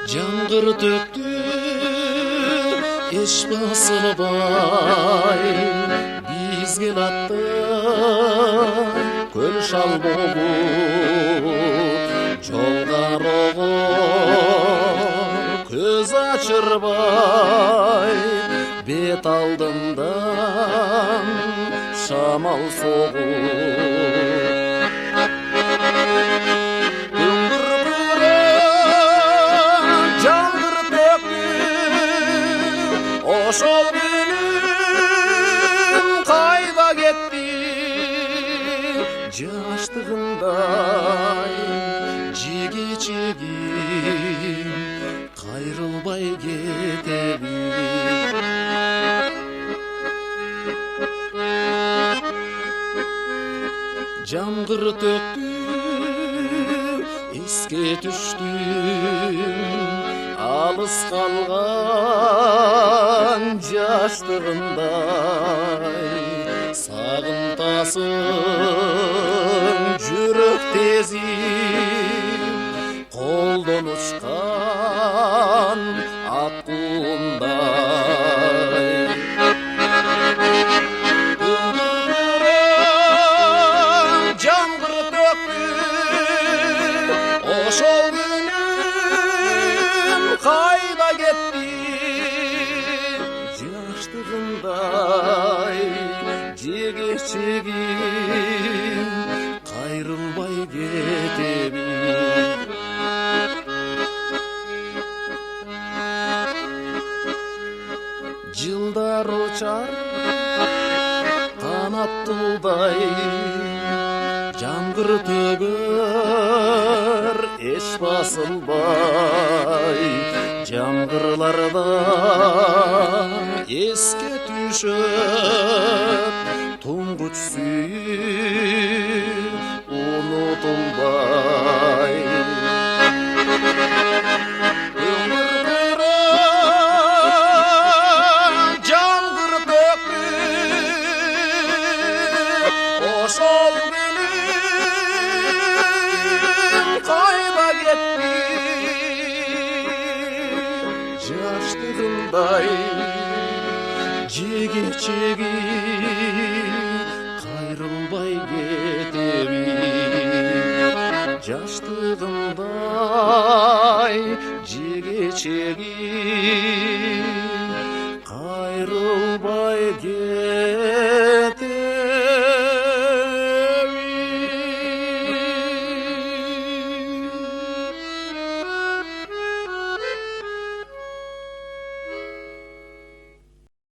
Жаңғыр төктü еш басылбай бизге атты көл шал болып жолдарого көз ачырбай бет алдымдан шамал соғып Ошол günüm кайда кетти жаштыгымдай жеги-чегим кайрылбай кетеби Жаңгыр төктү эске түштүм алыс калган жаштыгымдай сагынтасың жүрөк тезим колдон учкан ат куундай жаңгыр төктү ошол кайда кетти жаштыгымдай жеге-чегим кайрылбай кетеби жылдар учар канаттуудай жаңгыр төгөр эч басылбай жаңгырларда эске түшөт туңгуч сүйүп унутулбай жаңгыр төктү ошол кайда кетти жаштыгымдай жеге-чегим кайрылбай кетеби жаштыгымдай жеге-чегим кайрылбай кетеби